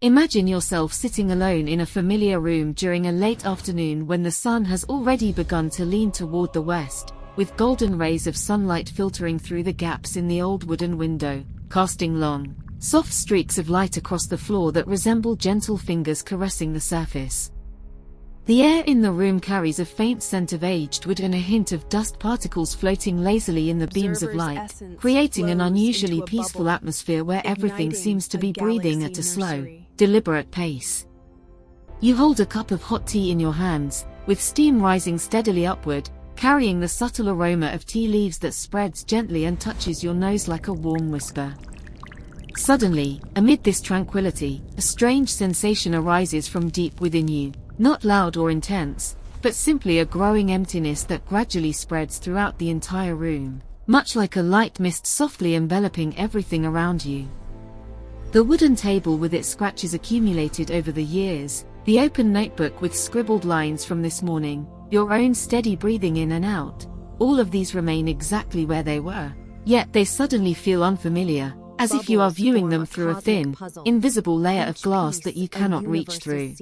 Imagine yourself sitting alone in a familiar room during a late afternoon when the sun has already begun to lean toward the west, with golden rays of sunlight filtering through the gaps in the old wooden window, casting long, soft streaks of light across the floor that resemble gentle fingers caressing the surface. The air in the room carries a faint scent of aged wood and a hint of dust particles floating lazily in the beams of light, creating an unusually peaceful atmosphere where everything seems to be breathing at a slow, deliberate pace. You hold a cup of hot tea in your hands, with steam rising steadily upward, carrying the subtle aroma of tea leaves that spreads gently and touches your nose like a warm whisper. Suddenly, amid this tranquility, a strange sensation arises from deep within you. Not loud or intense, but simply a growing emptiness that gradually spreads throughout the entire room, much like a light mist softly enveloping everything around you. The wooden table with its scratches accumulated over the years, the open notebook with scribbled lines from this morning, your own steady breathing in and out, all of these remain exactly where they were, yet they suddenly feel unfamiliar, as if you are viewing them through a thin, invisible layer of glass that you cannot reach through.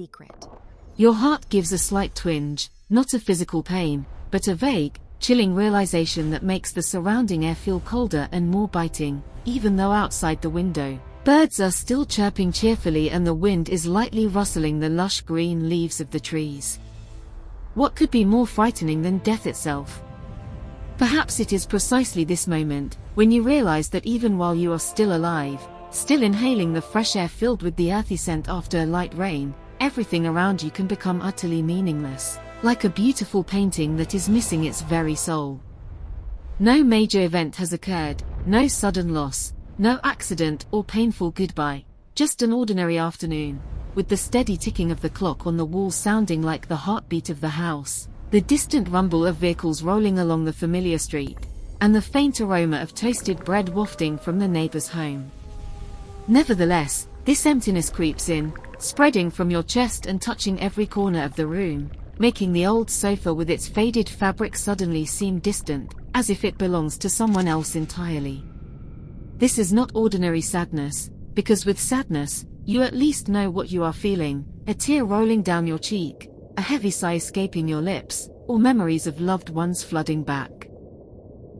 Your heart gives a slight twinge, not a physical pain, but a vague, chilling realization that makes the surrounding air feel colder and more biting, even though outside the window, birds are still chirping cheerfully and the wind is lightly rustling the lush green leaves of the trees. What could be more frightening than death itself? Perhaps it is precisely this moment, when you realize that even while you are still alive, still inhaling the fresh air filled with the earthy scent after a light rain, everything around you can become utterly meaningless, like a beautiful painting that is missing its very soul. No major event has occurred, no sudden loss, no accident or painful goodbye, just an ordinary afternoon, with the steady ticking of the clock on the wall sounding like the heartbeat of the house, the distant rumble of vehicles rolling along the familiar street, and the faint aroma of toasted bread wafting from the neighbor's home. Nevertheless, this emptiness creeps in, spreading from your chest and touching every corner of the room, making the old sofa with its faded fabric suddenly seem distant, as if it belongs to someone else entirely. This is not ordinary sadness, because with sadness, you at least know what you are feeling, a tear rolling down your cheek, a heavy sigh escaping your lips, or memories of loved ones flooding back.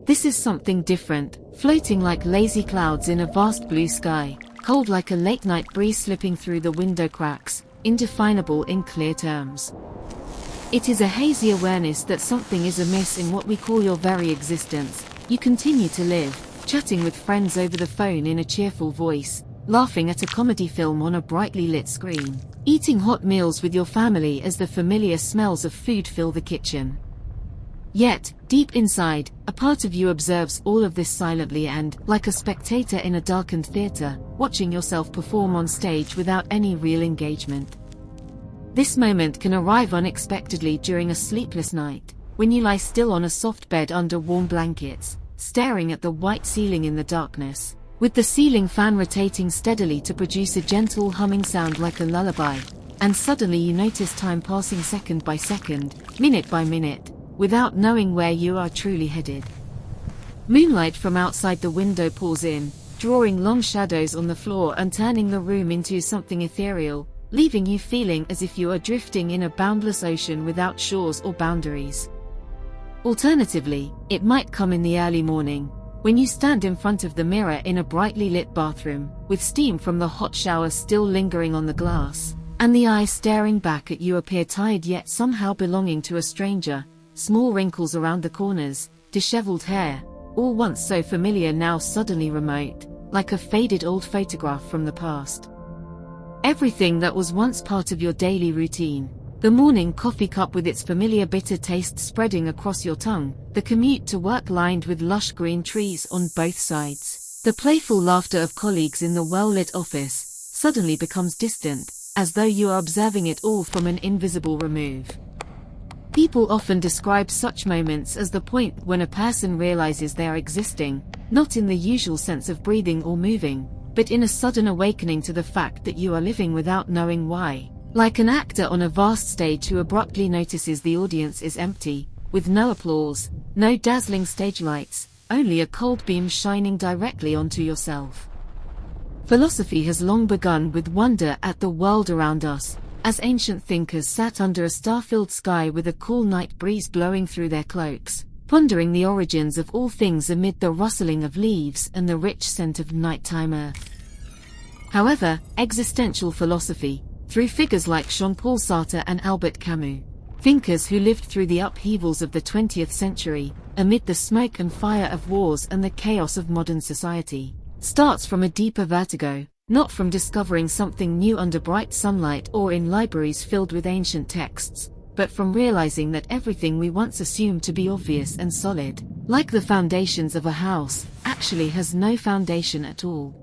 This is something different, floating like lazy clouds in a vast blue sky, cold like a late-night breeze slipping through the window cracks, indefinable in clear terms. It is a hazy awareness that something is amiss in what we call your very existence. You continue to live, chatting with friends over the phone in a cheerful voice, laughing at a comedy film on a brightly lit screen, eating hot meals with your family as the familiar smells of food fill the kitchen. Yet, deep inside, a part of you observes all of this silently and, like a spectator in a darkened theater, watching yourself perform on stage without any real engagement. This moment can arrive unexpectedly during a sleepless night, when you lie still on a soft bed under warm blankets, staring at the white ceiling in the darkness, with the ceiling fan rotating steadily to produce a gentle humming sound like a lullaby, and suddenly you notice time passing second by second, minute by minute, without knowing where you are truly headed. Moonlight from outside the window pours in, drawing long shadows on the floor and turning the room into something ethereal, leaving you feeling as if you are drifting in a boundless ocean without shores or boundaries. Alternatively, it might come in the early morning, when you stand in front of the mirror in a brightly lit bathroom, with steam from the hot shower still lingering on the glass, and the eyes staring back at you appear tired yet somehow belonging to a stranger. Small wrinkles around the corners, disheveled hair, all once so familiar now suddenly remote, like a faded old photograph from the past. Everything that was once part of your daily routine, the morning coffee cup with its familiar bitter taste spreading across your tongue, the commute to work lined with lush green trees on both sides, the playful laughter of colleagues in the well-lit office, suddenly becomes distant, as though you are observing it all from an invisible remove. People often describe such moments as the point when a person realizes they are existing, not in the usual sense of breathing or moving, but in a sudden awakening to the fact that you are living without knowing why, like an actor on a vast stage who abruptly notices the audience is empty, with no applause, no dazzling stage lights, only a cold beam shining directly onto yourself. Philosophy has long begun with wonder at the world around us, as ancient thinkers sat under a star-filled sky with a cool night breeze blowing through their cloaks, pondering the origins of all things amid the rustling of leaves and the rich scent of nighttime earth. However, existential philosophy, through figures like Jean-Paul Sartre and Albert Camus, thinkers who lived through the upheavals of the 20th century, amid the smoke and fire of wars and the chaos of modern society, starts from a deeper vertigo, not from discovering something new under bright sunlight or in libraries filled with ancient texts, but from realizing that everything we once assumed to be obvious and solid, like the foundations of a house, actually has no foundation at all.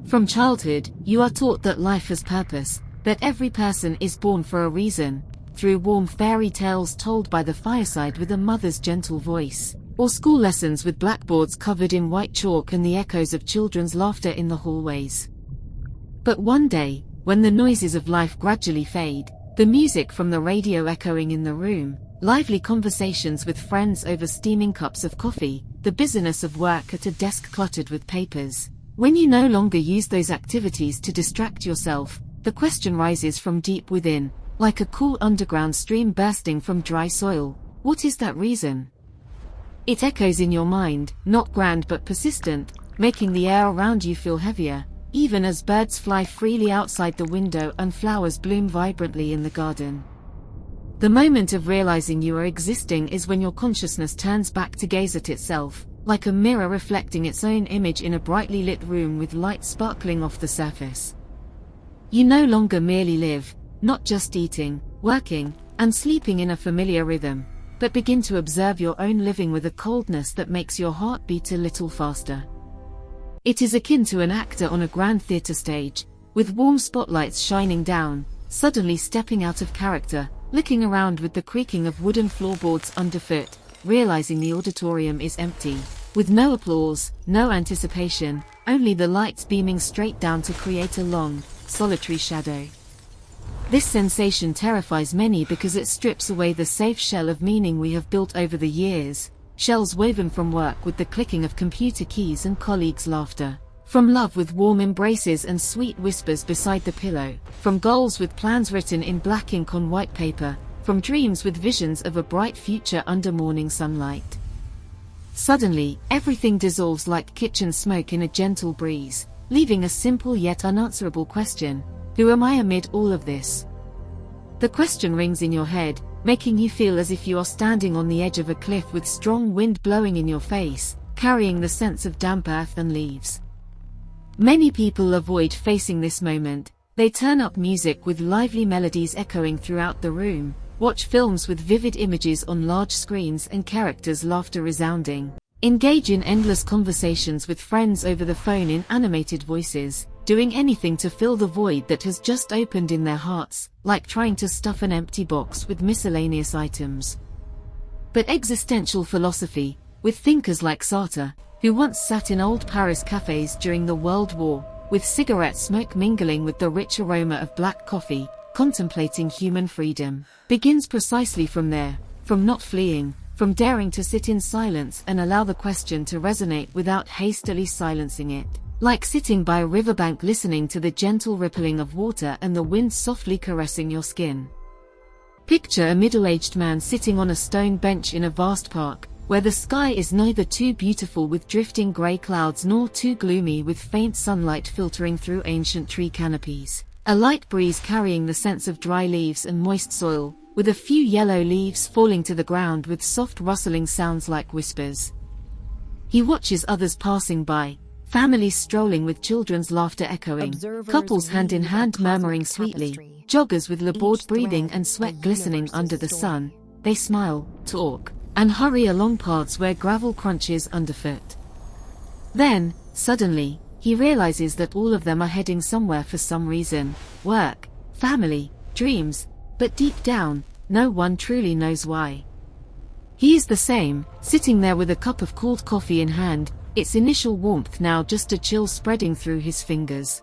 From childhood, you are taught that life has purpose, that every person is born for a reason, through warm fairy tales told by the fireside with a mother's gentle voice, or school lessons with blackboards covered in white chalk and the echoes of children's laughter in the hallways. But one day, when the noises of life gradually fade, the music from the radio echoing in the room, lively conversations with friends over steaming cups of coffee, the busyness of work at a desk cluttered with papers, when you no longer use those activities to distract yourself, the question rises from deep within, like a cool underground stream bursting from dry soil. What is that reason? It echoes in your mind, not grand but persistent, making the air around you feel heavier, even as birds fly freely outside the window and flowers bloom vibrantly in the garden. The moment of realizing you are existing is when your consciousness turns back to gaze at itself, like a mirror reflecting its own image in a brightly lit room with light sparkling off the surface. You no longer merely live, not just eating, working, and sleeping in a familiar rhythm, but begin to observe your own living with a coldness that makes your heart beat a little faster. It is akin to an actor on a grand theater stage, with warm spotlights shining down, suddenly stepping out of character, looking around with the creaking of wooden floorboards underfoot, realizing the auditorium is empty, with no applause, no anticipation, only the lights beaming straight down to create a long, solitary shadow. This sensation terrifies many because it strips away the safe shell of meaning we have built over the years, shells woven from work with the clicking of computer keys and colleagues' laughter, from love with warm embraces and sweet whispers beside the pillow, from goals with plans written in black ink on white paper, from dreams with visions of a bright future under morning sunlight. Suddenly, everything dissolves like kitchen smoke in a gentle breeze, leaving a simple yet unanswerable question: who am I amid all of this? The question rings in your head, making you feel as if you are standing on the edge of a cliff with strong wind blowing in your face, carrying the sense of damp earth and leaves. Many people avoid facing this moment. They turn up music with lively melodies echoing throughout the room, watch films with vivid images on large screens and characters' laughter resounding, engage in endless conversations with friends over the phone in animated voices, doing anything to fill the void that has just opened in their hearts, like trying to stuff an empty box with miscellaneous items. But existential philosophy, with thinkers like Sartre, who once sat in old Paris cafes during the World War, with cigarette smoke mingling with the rich aroma of black coffee, contemplating human freedom, begins precisely from there, from not fleeing, from daring to sit in silence and allow the question to resonate without hastily silencing it. Like sitting by a riverbank listening to the gentle rippling of water and the wind softly caressing your skin. Picture a middle-aged man sitting on a stone bench in a vast park, where the sky is neither too beautiful with drifting grey clouds nor too gloomy with faint sunlight filtering through ancient tree canopies. A light breeze carrying the sense of dry leaves and moist soil, with a few yellow leaves falling to the ground with soft rustling sounds like whispers. He watches others passing by, families strolling with children's laughter echoing, couples hand in hand murmuring sweetly, joggers with laboured breathing and sweat glistening under the sun. They smile, talk, and hurry along paths where gravel crunches underfoot. Then, suddenly, he realizes that all of them are heading somewhere for some reason: work, family, dreams, but deep down, no one truly knows why. He is the same, sitting there with a cup of cold coffee in hand, its initial warmth now just a chill spreading through his fingers.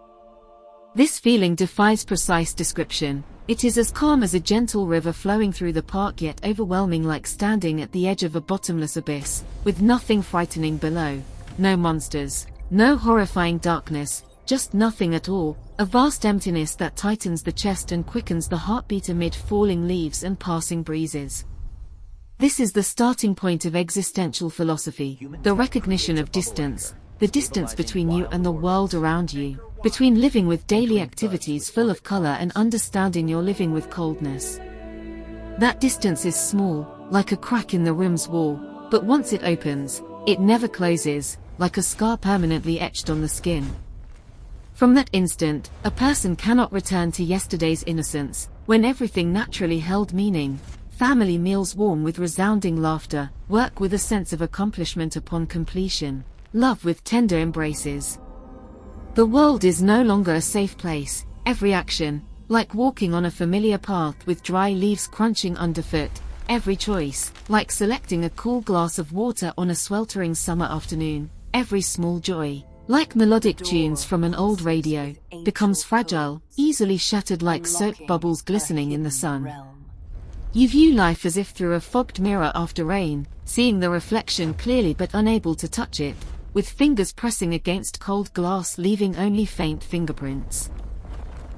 This feeling defies precise description. It is as calm as a gentle river flowing through the park, yet overwhelming, like standing at the edge of a bottomless abyss, with nothing frightening below, no monsters, no horrifying darkness, just nothing at all, a vast emptiness that tightens the chest and quickens the heartbeat amid falling leaves and passing breezes. This is the starting point of existential philosophy, the recognition of distance, the distance between you and the world around you, between living with daily activities full of color and understanding you're living with coldness. That distance is small, like a crack in the room's wall, but once it opens, it never closes, like a scar permanently etched on the skin. From that instant, a person cannot return to yesterday's innocence, when everything naturally held meaning. Family meals warm with resounding laughter, work with a sense of accomplishment upon completion, love with tender embraces. The world is no longer a safe place, every action, like walking on a familiar path with dry leaves crunching underfoot, every choice, like selecting a cool glass of water on a sweltering summer afternoon, every small joy, like melodic tunes from an old radio, becomes fragile, easily shattered like soap bubbles glistening in the sun. You view life as if through a fogged mirror after rain, seeing the reflection clearly but unable to touch it, with fingers pressing against cold glass leaving only faint fingerprints.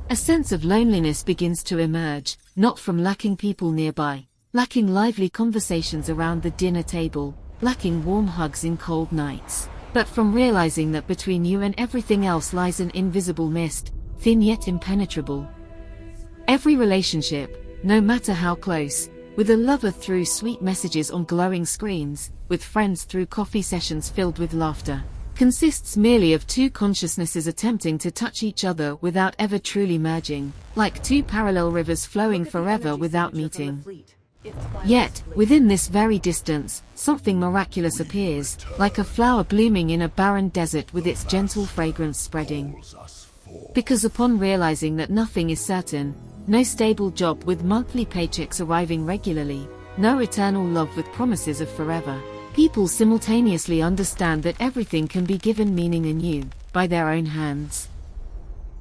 A sense of loneliness begins to emerge, not from lacking people nearby, lacking lively conversations around the dinner table, lacking warm hugs in cold nights, but from realizing that between you and everything else lies an invisible mist, thin yet impenetrable. Every relationship, no matter how close, with a lover through sweet messages on glowing screens, with friends through coffee sessions filled with laughter, consists merely of two consciousnesses attempting to touch each other without ever truly merging, like two parallel rivers flowing forever without meeting. Yet, within this very distance, something miraculous appears, like a flower blooming in a barren desert with its gentle fragrance spreading. Because upon realizing that nothing is certain, no stable job with monthly paychecks arriving regularly, no eternal love with promises of forever, people simultaneously understand that everything can be given meaning anew, by their own hands.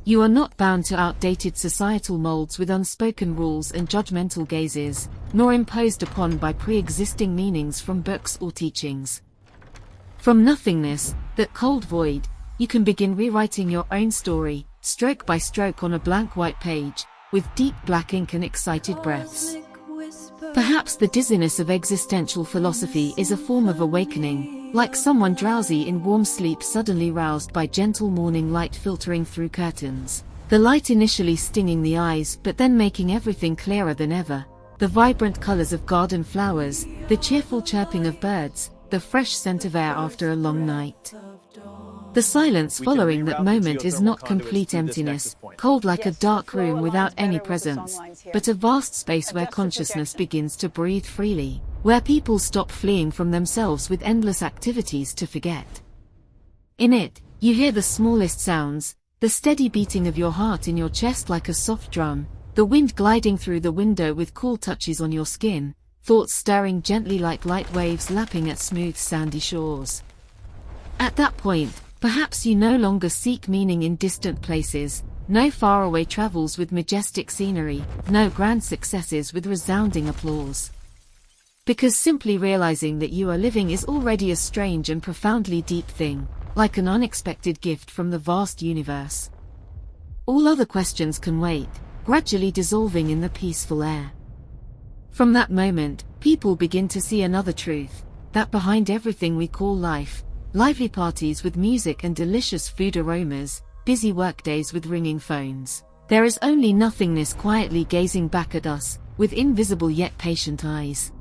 You are not bound to outdated societal molds with unspoken rules and judgmental gazes, nor imposed upon by pre-existing meanings from books or teachings. From nothingness, that cold void, you can begin rewriting your own story, stroke by stroke on a blank white page, with deep black ink and excited breaths. Perhaps the dizziness of existential philosophy is a form of awakening, like someone drowsy in warm sleep suddenly roused by gentle morning light filtering through curtains. The light initially stinging the eyes but then making everything clearer than ever. The vibrant colors of garden flowers, the cheerful chirping of birds, the fresh scent of air after a long night. The silence following that moment is not complete emptiness, cold like a dark room without any presence, but a vast space where consciousness begins to breathe freely, where people stop fleeing from themselves with endless activities to forget. In it, you hear the smallest sounds, the steady beating of your heart in your chest like a soft drum, the wind gliding through the window with cool touches on your skin, thoughts stirring gently like light waves lapping at smooth sandy shores. At that point, perhaps you no longer seek meaning in distant places, no faraway travels with majestic scenery, no grand successes with resounding applause. Because simply realizing that you are living is already a strange and profoundly deep thing, like an unexpected gift from the vast universe. All other questions can wait, gradually dissolving in the peaceful air. From that moment, people begin to see another truth, that behind everything we call life, lively parties with music and delicious food aromas, busy workdays with ringing phones, there is only nothingness quietly gazing back at us, with invisible yet patient eyes.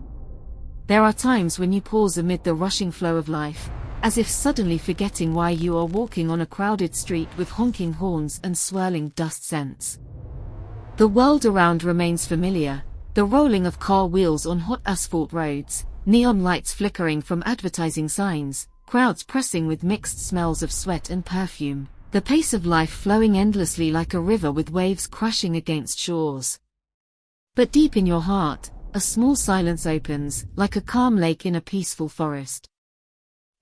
There are times when you pause amid the rushing flow of life, as if suddenly forgetting why you are walking on a crowded street with honking horns and swirling dust scents. The world around remains familiar, the rolling of car wheels on hot asphalt roads, neon lights flickering from advertising signs, crowds pressing with mixed smells of sweat and perfume, the pace of life flowing endlessly like a river with waves crashing against shores. But deep in your heart, a small silence opens, like a calm lake in a peaceful forest.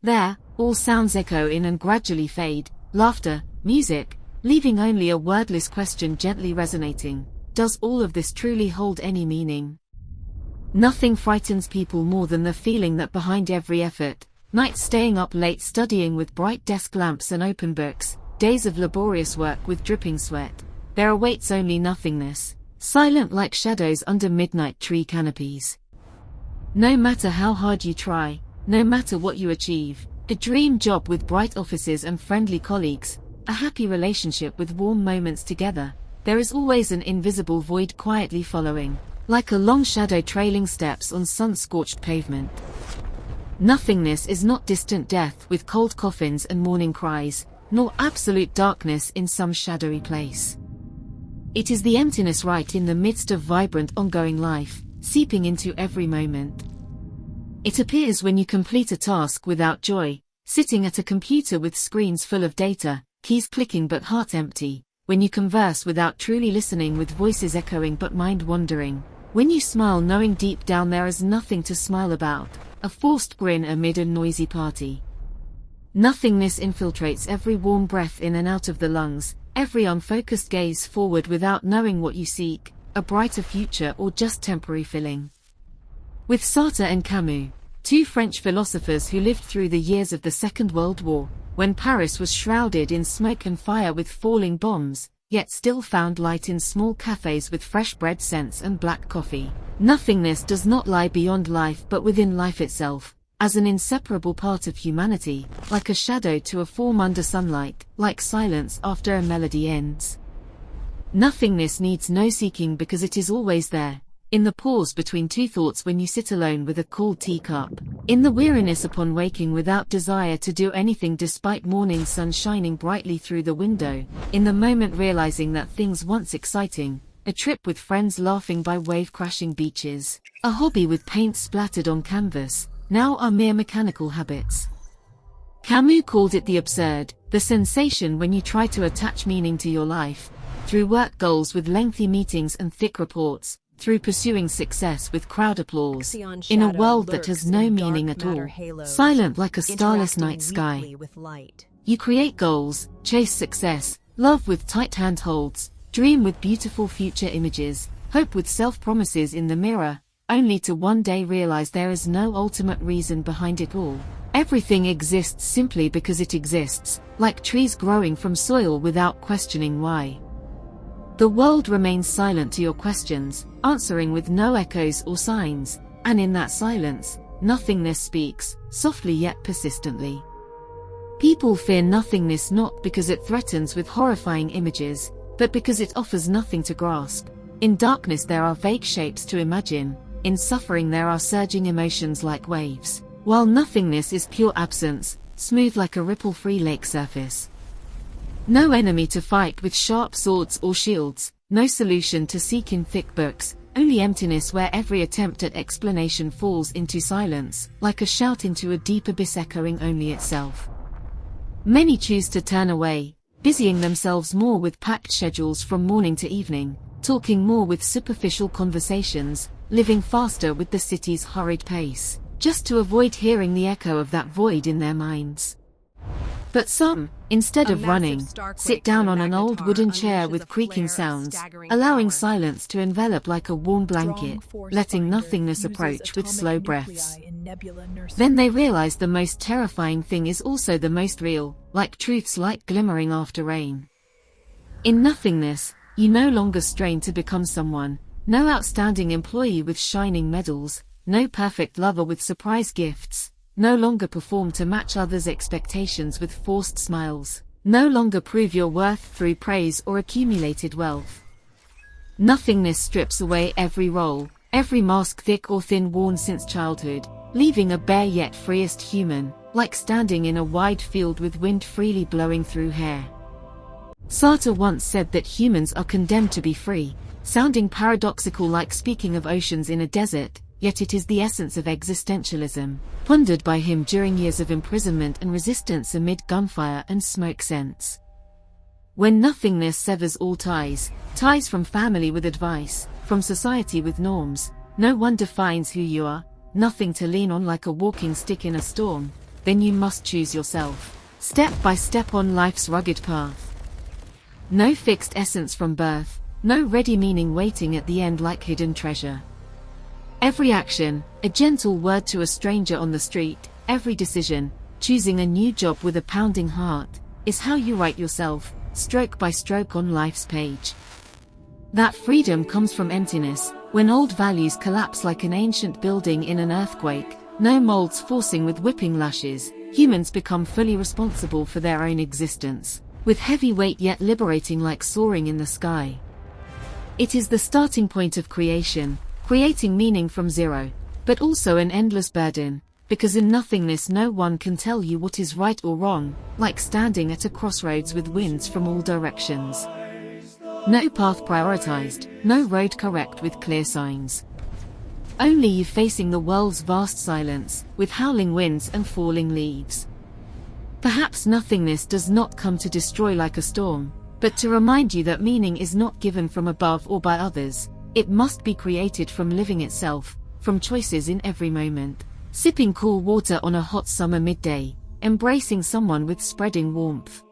There, all sounds echo in and gradually fade, laughter, music, leaving only a wordless question gently resonating. Does all of this truly hold any meaning? Nothing frightens people more than the feeling that behind every effort, nights staying up late studying with bright desk lamps and open books, days of laborious work with dripping sweat, there awaits only nothingness, silent like shadows under midnight tree canopies. No matter how hard you try, no matter what you achieve, a dream job with bright offices and friendly colleagues, a happy relationship with warm moments together, there is always an invisible void quietly following, like a long shadow trailing steps on sun-scorched pavement. Nothingness is not distant death with cold coffins and morning cries, nor absolute darkness in some shadowy place. It is the emptiness right in the midst of vibrant ongoing life, seeping into every moment. It appears when you complete a task without joy, sitting at a computer with screens full of data, keys clicking but heart empty, when you converse without truly listening with voices echoing but mind wandering, when you smile knowing deep down there is nothing to smile about, a forced grin amid a noisy party. Nothingness infiltrates every warm breath in and out of the lungs, every unfocused gaze forward without knowing what you seek, a brighter future or just temporary filling. With Sartre and Camus, two French philosophers who lived through the years of the Second World War, when Paris was shrouded in smoke and fire with falling bombs, yet still found light in small cafes with fresh bread scents and black coffee. Nothingness does not lie beyond life but within life itself, as an inseparable part of humanity, like a shadow to a form under sunlight, like silence after a melody ends. Nothingness needs no seeking because it is always there, in the pause between two thoughts when you sit alone with a cold teacup, in the weariness upon waking without desire to do anything despite morning sun shining brightly through the window, in the moment realizing that things once exciting, a trip with friends laughing by wave-crashing beaches, a hobby with paint splattered on canvas, now are mere mechanical habits. Camus called it the absurd, the sensation when you try to attach meaning to your life, through work goals with lengthy meetings and thick reports, through pursuing success with crowd applause, in a world that has no meaning at all, silent like a starless night sky. You create goals, chase success, love with tight handholds, dream with beautiful future images, hope with self-promises in the mirror, only to one day realize there is no ultimate reason behind it all. Everything exists simply because it exists, like trees growing from soil without questioning why. The world remains silent to your questions, answering with no echoes or signs, and in that silence, nothingness speaks, softly yet persistently. People fear nothingness not because it threatens with horrifying images, but because it offers nothing to grasp. In darkness there are vague shapes to imagine, in suffering there are surging emotions like waves, while nothingness is pure absence, smooth like a ripple-free lake surface. No enemy to fight with sharp swords or shields, no solution to seek in thick books, only emptiness where every attempt at explanation falls into silence, like a shout into a deep abyss echoing only itself. Many choose to turn away, busying themselves more with packed schedules from morning to evening, talking more with superficial conversations, living faster with the city's hurried pace, just to avoid hearing the echo of that void in their minds. But some, instead of running, sit down on an old wooden chair with creaking sounds, allowing silence to envelop like a warm blanket, letting nothingness approach with slow breaths. Then they realize the most terrifying thing is also the most real, like truth's light glimmering after rain. In nothingness, you no longer strain to become someone, no outstanding employee with shining medals, no perfect lover with surprise gifts, no longer perform to match others' expectations with forced smiles, no longer prove your worth through praise or accumulated wealth. Nothingness strips away every role, every mask thick or thin worn since childhood, leaving a bare yet freest human, like standing in a wide field with wind freely blowing through hair. Sartre once said that humans are condemned to be free, sounding paradoxical like speaking of oceans in a desert, yet it is the essence of existentialism, pondered by him during years of imprisonment and resistance amid gunfire and smoke scents. When nothingness severs all ties, ties from family with advice, from society with norms, no one defines who you are, nothing to lean on like a walking stick in a storm, then you must choose yourself, step by step on life's rugged path. No fixed essence from birth, no ready meaning waiting at the end like hidden treasure. Every action, a gentle word to a stranger on the street, every decision, choosing a new job with a pounding heart, is how you write yourself, stroke by stroke on life's page. That freedom comes from emptiness, when old values collapse like an ancient building in an earthquake, no molds forcing with whipping lashes, humans become fully responsible for their own existence, with heavy weight yet liberating like soaring in the sky. It is the starting point of creation, creating meaning from zero, but also an endless burden, because in nothingness no one can tell you what is right or wrong, like standing at a crossroads with winds from all directions. No path prioritized, no road correct with clear signs. Only you facing the world's vast silence, with howling winds and falling leaves. Perhaps nothingness does not come to destroy like a storm, but to remind you that meaning is not given from above or by others, it must be created from living itself, from choices in every moment. Sipping cool water on a hot summer midday, embracing someone with spreading warmth.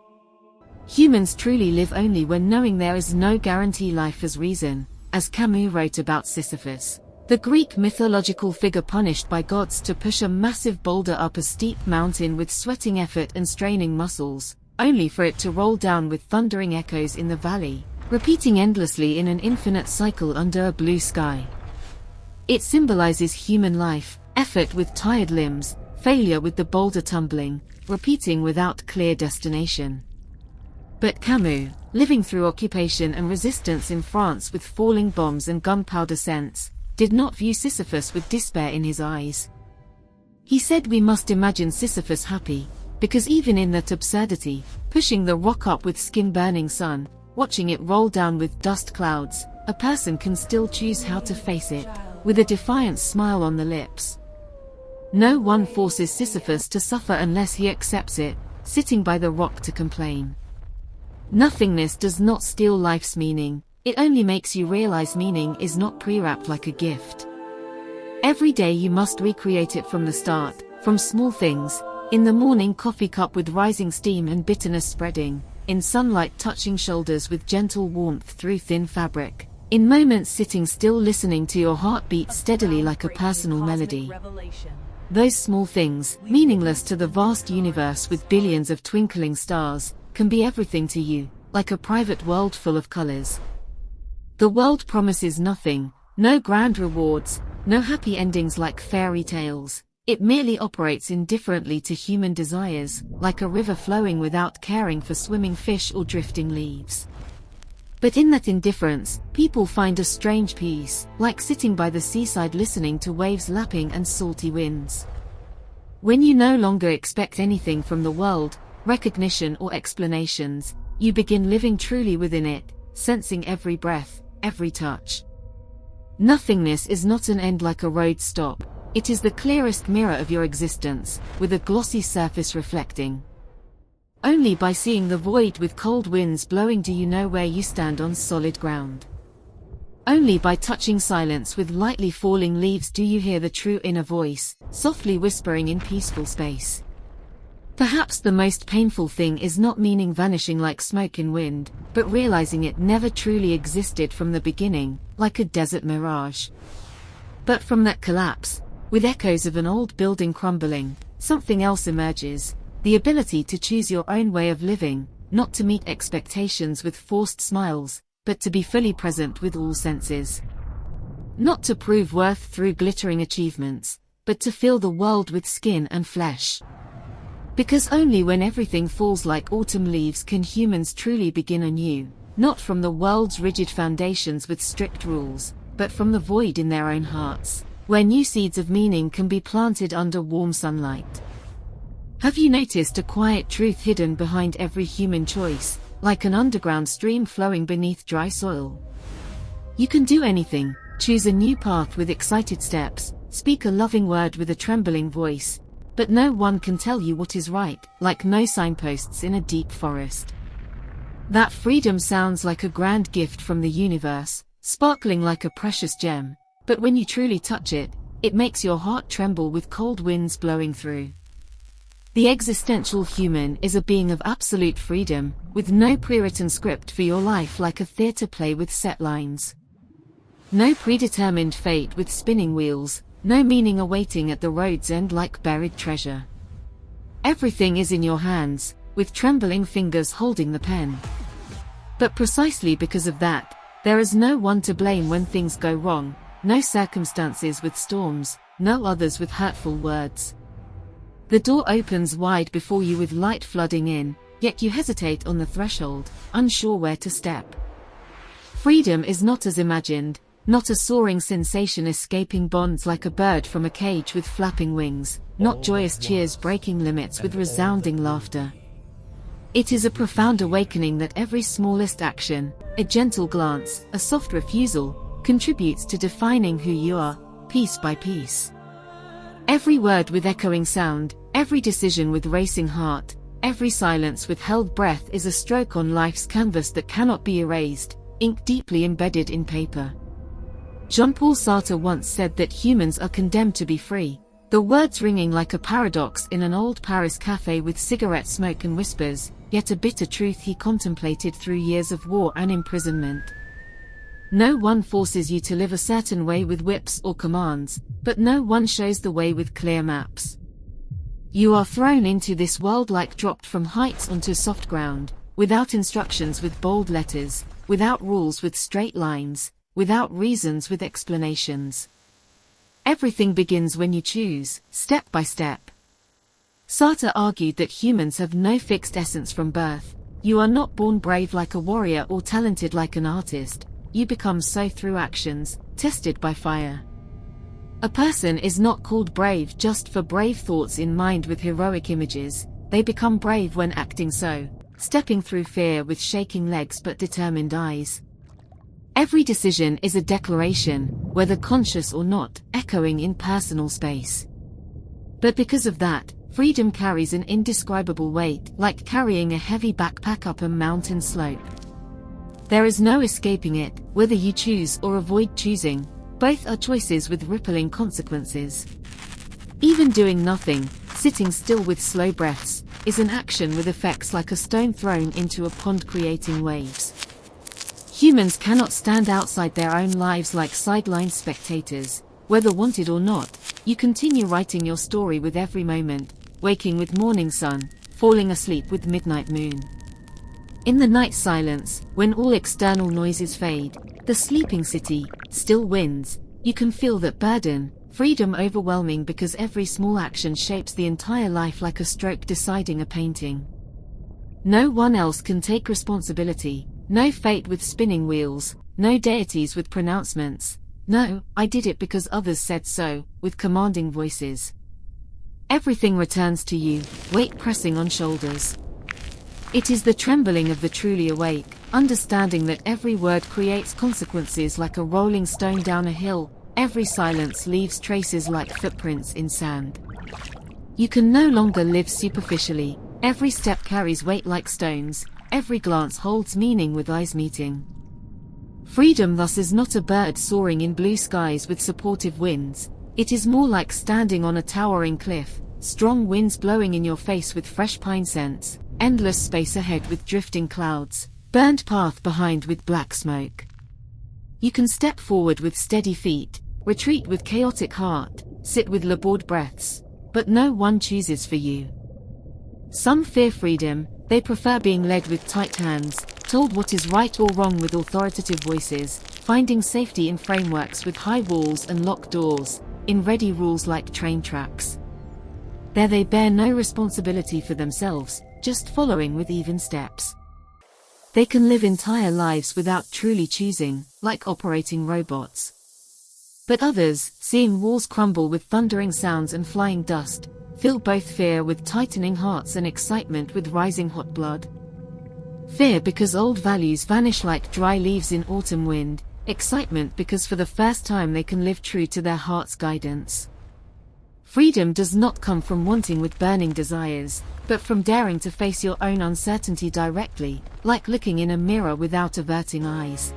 Humans truly live only when knowing there is no guarantee life has reason, as Camus wrote about Sisyphus, the Greek mythological figure punished by gods to push a massive boulder up a steep mountain with sweating effort and straining muscles, only for it to roll down with thundering echoes in the valley, repeating endlessly in an infinite cycle under a blue sky. It symbolizes human life, effort with tired limbs, failure with the boulder tumbling, repeating without clear destination. But Camus, living through occupation and resistance in France with falling bombs and gunpowder scents, did not view Sisyphus with despair in his eyes. He said we must imagine Sisyphus happy, because even in that absurdity, pushing the rock up with skin-burning sun, watching it roll down with dust clouds, a person can still choose how to face it, with a defiant smile on the lips. No one forces Sisyphus to suffer unless he accepts it, sitting by the rock to complain. Nothingness does not steal life's meaning, it only makes you realize meaning is not pre-wrapped like a gift. Every day you must recreate it from the start, from small things, in the morning coffee cup with rising steam and bitterness spreading, in sunlight touching shoulders with gentle warmth through thin fabric, in moments sitting still listening to your heart beat steadily like a personal melody. Those small things, meaningless to the vast universe with billions of twinkling stars, can be everything to you, like a private world full of colors. The world promises nothing, no grand rewards, no happy endings like fairy tales. It merely operates indifferently to human desires, like a river flowing without caring for swimming fish or drifting leaves. But in that indifference, people find a strange peace, like sitting by the seaside listening to waves lapping and salty winds. When you no longer expect anything from the world, recognition or explanations, you begin living truly within it, sensing every breath, every touch. Nothingness is not an end like a road stop, it is the clearest mirror of your existence, with a glossy surface reflecting. Only by seeing the void with cold winds blowing do you know where you stand on solid ground. Only by touching silence with lightly falling leaves do you hear the true inner voice, softly whispering in peaceful space. Perhaps the most painful thing is not meaning vanishing like smoke in wind, but realizing it never truly existed from the beginning, like a desert mirage. But from that collapse, with echoes of an old building crumbling, something else emerges, the ability to choose your own way of living, not to meet expectations with forced smiles, but to be fully present with all senses. Not to prove worth through glittering achievements, but to fill the world with skin and flesh. Because only when everything falls like autumn leaves can humans truly begin anew, not from the world's rigid foundations with strict rules, but from the void in their own hearts, where new seeds of meaning can be planted under warm sunlight. Have you noticed a quiet truth hidden behind every human choice, like an underground stream flowing beneath dry soil? You can do anything, choose a new path with excited steps, speak a loving word with a trembling voice, but no one can tell you what is right, like no signposts in a deep forest. That freedom sounds like a grand gift from the universe, sparkling like a precious gem, but when you truly touch it, it makes your heart tremble with cold winds blowing through. The existential human is a being of absolute freedom, with no pre-written script for your life like a theater play with set lines. No predetermined fate with spinning wheels, no meaning awaiting at the road's end like buried treasure. Everything is in your hands, with trembling fingers holding the pen. But precisely because of that, there is no one to blame when things go wrong, no circumstances with storms, no others with hurtful words. The door opens wide before you with light flooding in, yet you hesitate on the threshold, unsure where to step. Freedom is not as imagined, not a soaring sensation escaping bonds like a bird from a cage with flapping wings, not joyous cheers breaking limits with resounding laughter. It is a profound awakening that every smallest action, a gentle glance, a soft refusal, contributes to defining who you are, piece by piece. Every word with echoing sound, every decision with racing heart, every silence with held breath is a stroke on life's canvas that cannot be erased, ink deeply embedded in paper. Jean-Paul Sartre once said that humans are condemned to be free, the words ringing like a paradox in an old Paris café with cigarette smoke and whispers, yet a bitter truth he contemplated through years of war and imprisonment. No one forces you to live a certain way with whips or commands, but no one shows the way with clear maps. You are thrown into this world like dropped from heights onto soft ground, without instructions with bold letters, without rules with straight lines, without reasons with explanations. Everything begins when you choose, step by step. Sartre argued that humans have no fixed essence from birth. You are not born brave like a warrior or talented like an artist. You become so through actions, tested by fire. A person is not called brave just for brave thoughts in mind with heroic images. They become brave when acting so, stepping through fear with shaking legs but determined eyes. Every decision is a declaration, whether conscious or not, echoing in personal space. But because of that, freedom carries an indescribable weight, like carrying a heavy backpack up a mountain slope. There is no escaping it, whether you choose or avoid choosing. Both are choices with rippling consequences. Even doing nothing, sitting still with slow breaths, is an action with effects like a stone thrown into a pond creating waves. Humans cannot stand outside their own lives like sideline spectators. Whether wanted or not, you continue writing your story with every moment, waking with morning sun, falling asleep with midnight moon. In the night silence, when all external noises fade, the sleeping city still wins. You can feel that burden, freedom overwhelming because every small action shapes the entire life like a stroke deciding a painting. No one else can take responsibility, no fate with spinning wheels, no deities with pronouncements. No, I did it because others said so, with commanding voices. Everything returns to you, weight pressing on shoulders. It is the trembling of the truly awake, understanding that every word creates consequences like a rolling stone down a hill, every silence leaves traces like footprints in sand. You can no longer live superficially, every step carries weight like stones, every glance holds meaning with eyes meeting. Freedom thus is not a bird soaring in blue skies with supportive winds, it is more like standing on a towering cliff, strong winds blowing in your face with fresh pine scents, endless space ahead with drifting clouds, burned path behind with black smoke. You can step forward with steady feet, retreat with chaotic heart, sit with labored breaths, but no one chooses for you. Some fear freedom, they prefer being led with tight hands, told what is right or wrong with authoritative voices, finding safety in frameworks with high walls and locked doors, in ready rules like train tracks. There they bear no responsibility for themselves, just following with even steps. They can live entire lives without truly choosing, like operating robots. But others, seeing walls crumble with thundering sounds and flying dust, feel both fear with tightening hearts and excitement with rising hot blood. Fear because old values vanish like dry leaves in autumn wind, excitement because for the first time they can live true to their heart's guidance. Freedom does not come from wanting with burning desires, but from daring to face your own uncertainty directly, like looking in a mirror without averting eyes.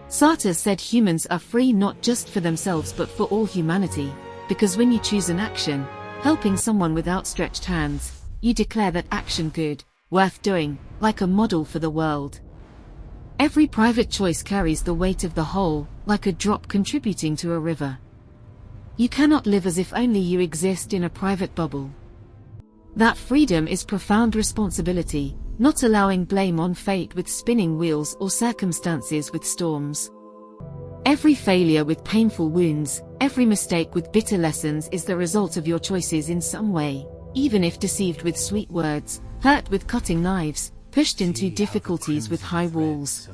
Sartre said humans are free not just for themselves but for all humanity, because when you choose an action, helping someone with outstretched hands, you declare that action good, worth doing, like a model for the world. Every private choice carries the weight of the whole, like a drop contributing to a river. You cannot live as if only you exist in a private bubble. That freedom is profound responsibility, not allowing blame on fate with spinning wheels or circumstances with storms. Every failure with painful wounds, every mistake with bitter lessons is the result of your choices in some way, even if deceived with sweet words, hurt with cutting knives, pushed into difficulties with high walls.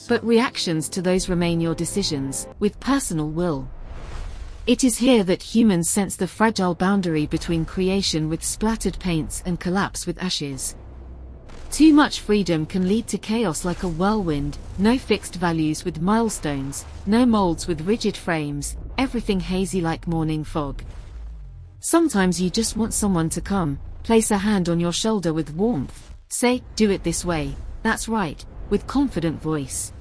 But reactions to those remain your decisions, with personal will. It is here that humans sense the fragile boundary between creation with splattered paints and collapse with ashes. Too much freedom can lead to chaos like a whirlwind, no fixed values with milestones, no molds with rigid frames, everything hazy like morning fog. Sometimes you just want someone to come, place a hand on your shoulder with warmth, say, "Do it this way, that's right," with confident voice.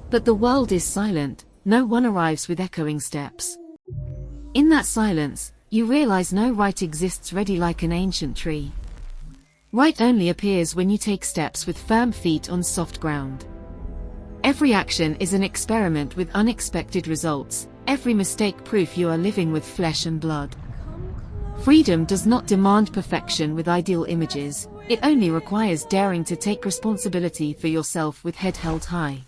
But the world is silent, no one arrives with echoing steps. In that silence, you realize no right exists ready like an ancient tree. Right only appears when you take steps with firm feet on soft ground. Every action is an experiment with unexpected results, every mistake proof you are living with flesh and blood. Freedom does not demand perfection with ideal images, it only requires daring to take responsibility for yourself with head held high.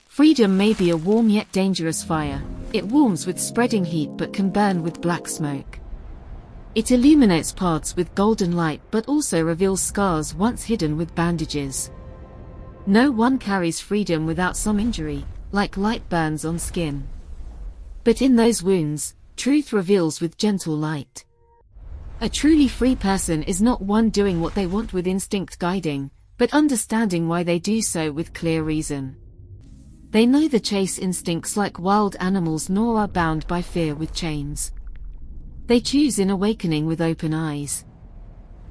Freedom may be a warm yet dangerous fire, it warms with spreading heat but can burn with black smoke. It illuminates paths with golden light but also reveals scars once hidden with bandages. No one carries freedom without some injury, like light burns on skin. But in those wounds, truth reveals with gentle light. A truly free person is not one doing what they want with instinct guiding, but understanding why they do so with clear reason. They know the chase instincts like wild animals nor are bound by fear with chains. They choose in awakening with open eyes.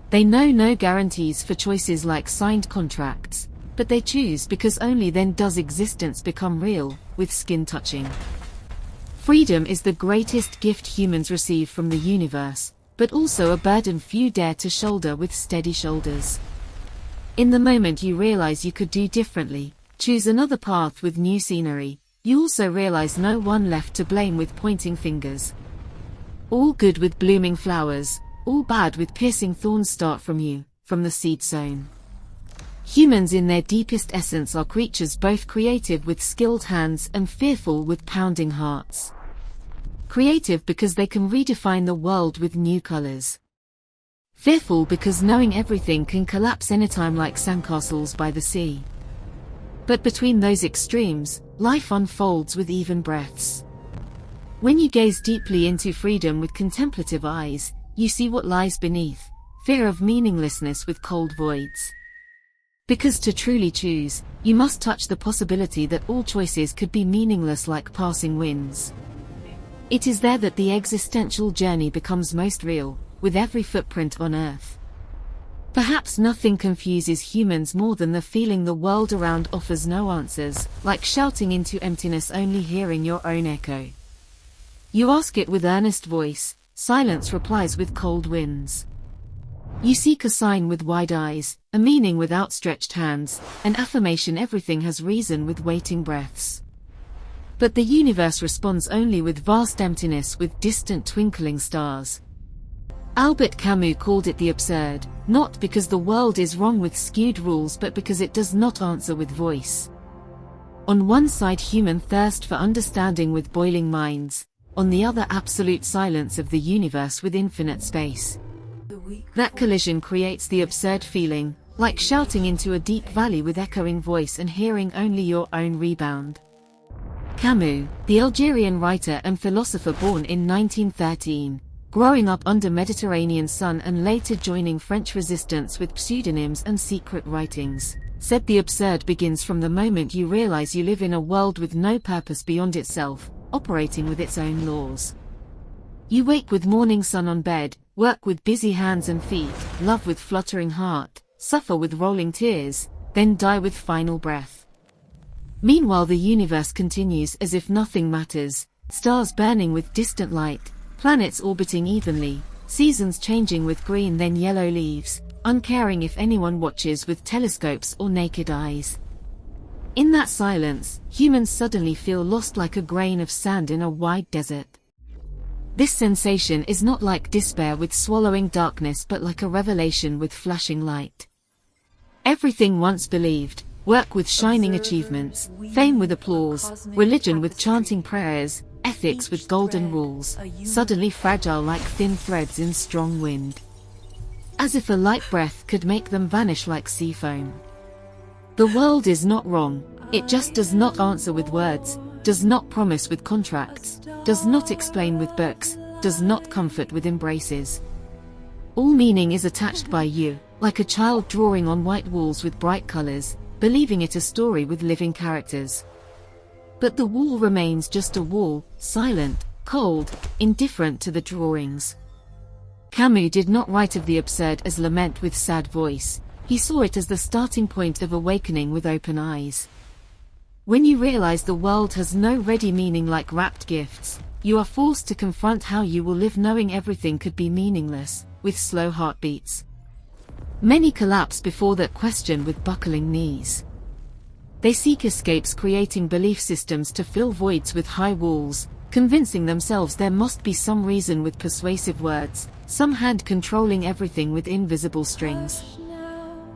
They know no guarantees for choices like signed contracts, but they choose because only then does existence become real, with skin touching. Freedom is the greatest gift humans receive from the universe, but also a burden few dare to shoulder with steady shoulders. In the moment you realize you could do differently, choose another path with new scenery, you also realize no one left to blame with pointing fingers. All good with blooming flowers, all bad with piercing thorns start from you, from the seed sown. Humans in their deepest essence are creatures both creative with skilled hands and fearful with pounding hearts. Creative because they can redefine the world with new colors. Fearful because knowing everything can collapse anytime like sandcastles by the sea. But between those extremes, life unfolds with even breaths. When you gaze deeply into freedom with contemplative eyes, you see what lies beneath, fear of meaninglessness with cold voids. Because to truly choose, you must touch the possibility that all choices could be meaningless like passing winds. It is there that the existential journey becomes most real, with every footprint on Earth. Perhaps nothing confuses humans more than the feeling the world around offers no answers, like shouting into emptiness only hearing your own echo. You ask it with earnest voice, silence replies with cold winds. You seek a sign with wide eyes, a meaning with outstretched hands, an affirmation everything has reason with waiting breaths. But the universe responds only with vast emptiness with distant twinkling stars. Albert Camus called it the absurd, not because the world is wrong with skewed rules but because it does not answer with voice. On one side human thirst for understanding with boiling minds, on the other absolute silence of the universe with infinite space. That collision creates the absurd feeling, like shouting into a deep valley with echoing voice and hearing only your own rebound. Camus, the Algerian writer and philosopher born in 1913, growing up under Mediterranean sun and later joining French resistance with pseudonyms and secret writings, said the absurd begins from the moment you realize you live in a world with no purpose beyond itself, operating with its own laws. You wake with morning sun on bed, work with busy hands and feet, love with fluttering heart, suffer with rolling tears, then die with final breath. Meanwhile the universe continues as if nothing matters, stars burning with distant light, planets orbiting evenly, seasons changing with green then yellow leaves, uncaring if anyone watches with telescopes or naked eyes. In that silence, humans suddenly feel lost like a grain of sand in a wide desert. This sensation is not like despair with swallowing darkness but like a revelation with flashing light. Everything once believed, work with shining achievements, fame with applause, religion with chanting prayers, ethics with golden rules, suddenly fragile like thin threads in strong wind. As if a light breath could make them vanish like sea foam. The world is not wrong, it just does not answer with words, does not promise with contracts, does not explain with books, does not comfort with embraces. All meaning is attached by you, like a child drawing on white walls with bright colors, believing it a story with living characters. But the wall remains just a wall, silent, cold, indifferent to the drawings. Camus did not write of the absurd as lament with sad voice, he saw it as the starting point of awakening with open eyes. When you realize the world has no ready meaning like wrapped gifts, you are forced to confront how you will live knowing everything could be meaningless, with slow heartbeats. Many collapse before that question with buckling knees. They seek escapes, creating belief systems to fill voids with high walls, convincing themselves there must be some reason with persuasive words, some hand controlling everything with invisible strings.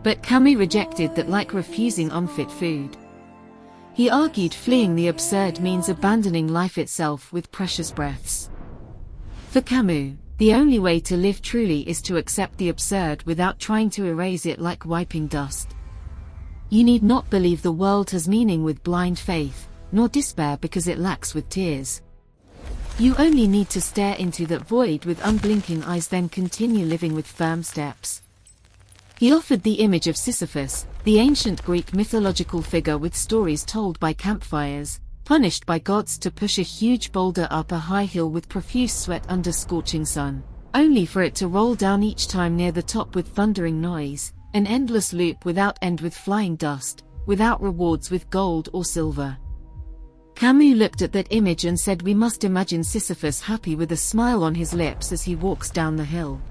But Camus rejected that like refusing unfit food. He argued fleeing the absurd means abandoning life itself with precious breaths. For Camus, the only way to live truly is to accept the absurd without trying to erase it like wiping dust. You need not believe the world has meaning with blind faith, nor despair because it lacks with tears. You only need to stare into that void with unblinking eyes, then continue living with firm steps. He offered the image of Sisyphus, the ancient Greek mythological figure with stories told by campfires, punished by gods to push a huge boulder up a high hill with profuse sweat under scorching sun, only for it to roll down each time near the top with thundering noise, an endless loop without end with flying dust, without rewards with gold or silver. Camus looked at that image and said we must imagine Sisyphus happy with a smile on his lips as he walks down the hill.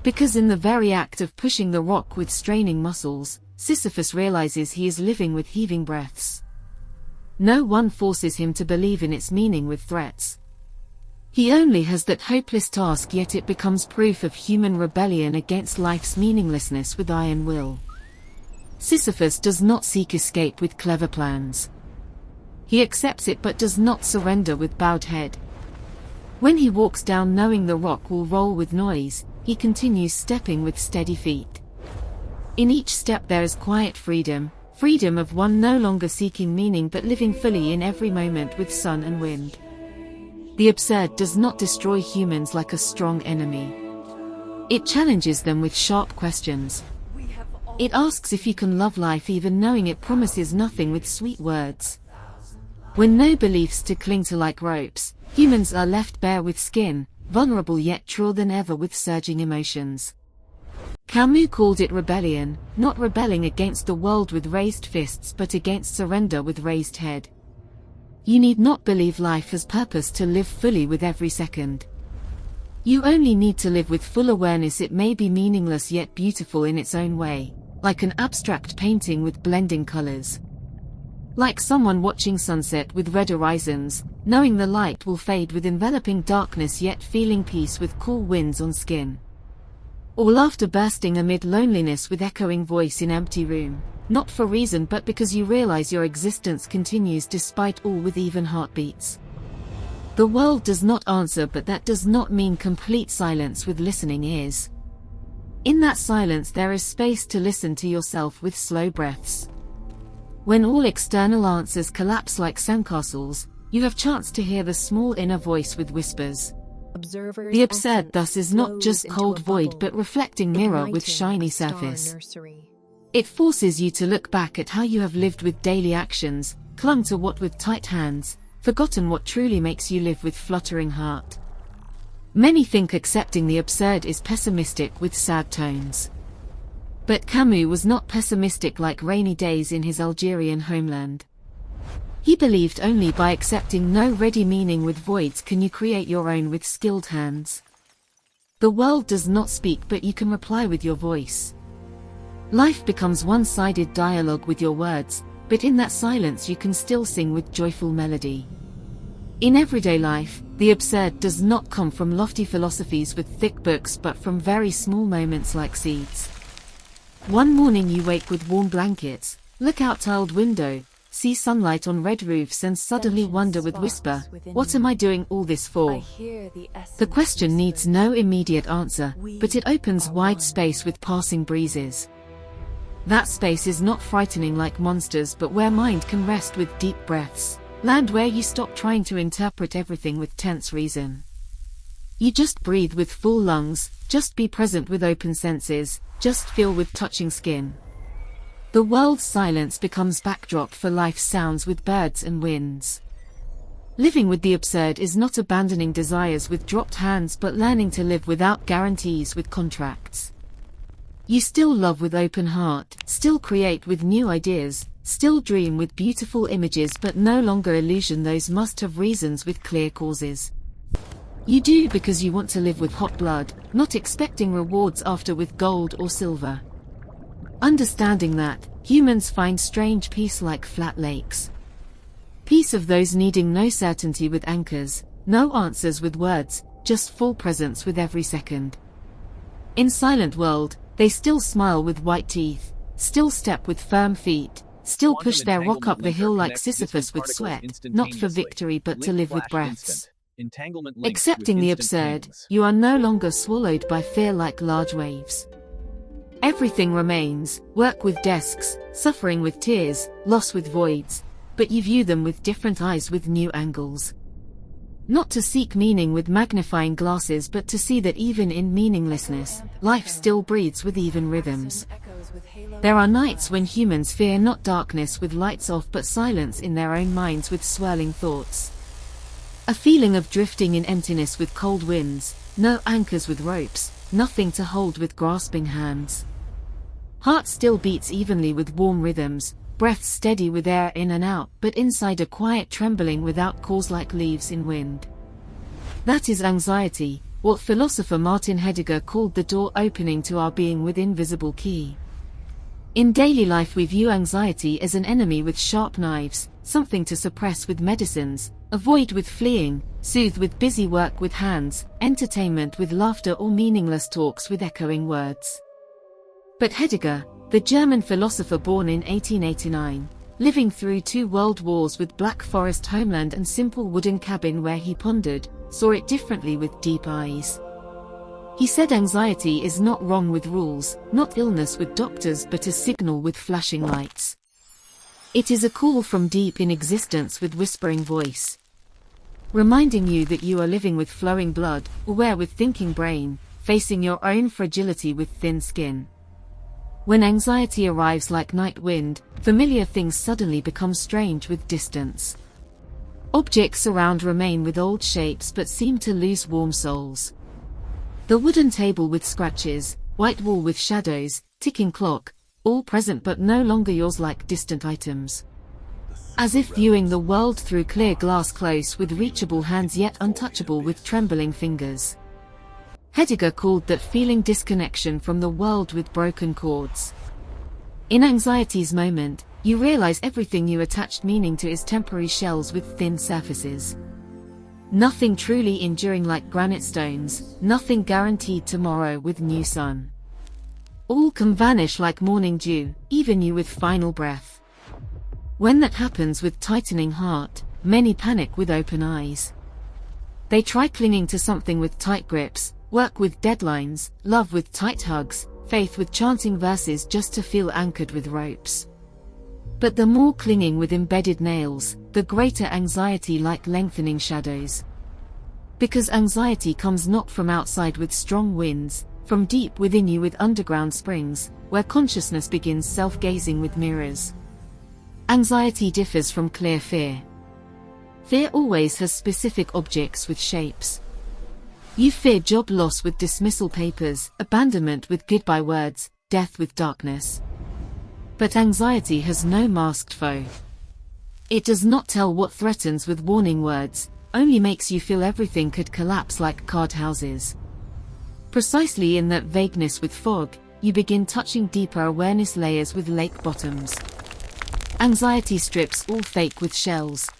Because in the very act of pushing the rock with straining muscles, Sisyphus realizes he is living with heaving breaths. No one forces him to believe in its meaning with threats. He only has that hopeless task, yet it becomes proof of human rebellion against life's meaninglessness with iron will. Sisyphus does not seek escape with clever plans. He accepts it but does not surrender with bowed head. When he walks down knowing the rock will roll with noise, he continues stepping with steady feet. In each step there is quiet freedom, freedom of one no longer seeking meaning but living fully in every moment with sun and wind. The absurd does not destroy humans like a strong enemy. It challenges them with sharp questions. It asks if you can love life even knowing it promises nothing with sweet words. When no beliefs to cling to like ropes, humans are left bare with skin, vulnerable yet truer than ever with surging emotions. Camus called it rebellion, not rebelling against the world with raised fists but against surrender with raised head. You need not believe life has purpose to live fully with every second. You only need to live with full awareness it may be meaningless yet beautiful in its own way, like an abstract painting with blending colors. Like someone watching sunset with red horizons, knowing the light will fade with enveloping darkness yet feeling peace with cool winds on skin. Or laughter bursting amid loneliness with echoing voice in empty room, not for reason but because you realize your existence continues despite all with even heartbeats. The world does not answer, but that does not mean complete silence with listening ears. In that silence there is space to listen to yourself with slow breaths. When all external answers collapse like sandcastles, you have chance to hear the small inner voice with whispers. The absurd thus is not just cold void but reflecting mirror with shiny surface. It forces you to look back at how you have lived with daily actions, clung to what with tight hands, forgotten what truly makes you live with fluttering heart. Many think accepting the absurd is pessimistic with sad tones. But Camus was not pessimistic like rainy days in his Algerian homeland. He believed only by accepting no ready meaning with voids can you create your own with skilled hands. The world does not speak but you can reply with your voice. Life becomes one-sided dialogue with your words, but in that silence you can still sing with joyful melody. In everyday life, the absurd does not come from lofty philosophies with thick books but from very small moments like seeds. One morning you wake with warm blankets, look out tiled window, see sunlight on red roofs and suddenly wonder with whisper, what am I doing all this for? The question needs no immediate answer, but it opens wide space with passing breezes. That space is not frightening like monsters but where mind can rest with deep breaths, land where you stop trying to interpret everything with tense reason. You just breathe with full lungs, just be present with open senses, just feel with touching skin. The world's silence becomes backdrop for life's sounds with birds and winds. Living with the absurd is not abandoning desires with dropped hands but learning to live without guarantees with contracts. You still love with open heart, still create with new ideas, still dream with beautiful images but no longer illusion those must-have reasons with clear causes. You do because you want to live with hot blood, not expecting rewards after with gold or silver. Understanding that, humans find strange peace like flat lakes. Peace of those needing no certainty with anchors, no answers with words, just full presence with every second. In silent world, they still smile with white teeth, still step with firm feet, still push their rock up the hill like Sisyphus with sweat, not for victory but to live with breaths. Accepting the absurd, you are no longer swallowed by fear like large waves. Everything remains, work with desks, suffering with tears, loss with voids, but you view them with different eyes with new angles. Not to seek meaning with magnifying glasses but to see that even in meaninglessness, life still breathes with even rhythms. There are nights when humans fear not darkness with lights off but silence in their own minds with swirling thoughts. A feeling of drifting in emptiness with cold winds, no anchors with ropes, nothing to hold with grasping hands. Heart still beats evenly with warm rhythms, breath steady with air in and out but inside a quiet trembling without cause like leaves in wind. That is anxiety, what philosopher Martin Heidegger called the door opening to our being with invisible key. In daily life we view anxiety as an enemy with sharp knives, something to suppress with medicines, avoid with fleeing, soothe with busy work with hands, entertainment with laughter or meaningless talks with echoing words. But Heidegger, the German philosopher born in 1889, living through 2 world wars with black forest homeland and simple wooden cabin where he pondered, saw it differently with deep eyes. He said anxiety is not wrong with rules, not illness with doctors but a signal with flashing lights. It is a call from deep in existence with whispering voice, reminding you that you are living with flowing blood, aware with thinking brain, facing your own fragility with thin skin. When anxiety arrives like night wind, familiar things suddenly become strange with distance. Objects around remain with old shapes but seem to lose warm souls. The wooden table with scratches, white wall with shadows, ticking clock, all present but no longer yours like distant items. As if viewing the world through clear glass close with reachable hands yet untouchable with trembling fingers. Heidegger called that feeling disconnection from the world with broken chords. In anxiety's moment, you realize everything you attached meaning to is temporary shells with thin surfaces. Nothing truly enduring like granite stones, nothing guaranteed tomorrow with new sun. All can vanish like morning dew, even you with final breath. When that happens with tightening heart, many panic with open eyes. They try clinging to something with tight grips, work with deadlines, love with tight hugs, faith with chanting verses just to feel anchored with ropes. But the more clinging with embedded nails, the greater anxiety like lengthening shadows. Because anxiety comes not from outside with strong winds, from deep within you with underground springs, where consciousness begins self-gazing with mirrors. Anxiety differs from clear fear. Fear always has specific objects with shapes. You fear job loss with dismissal papers, abandonment with goodbye words, death with darkness. But anxiety has no masked foe. It does not tell what threatens with warning words, only makes you feel everything could collapse like card houses. Precisely in that vagueness with fog, you begin touching deeper awareness layers with lake bottoms. Anxiety strips all fake with shells.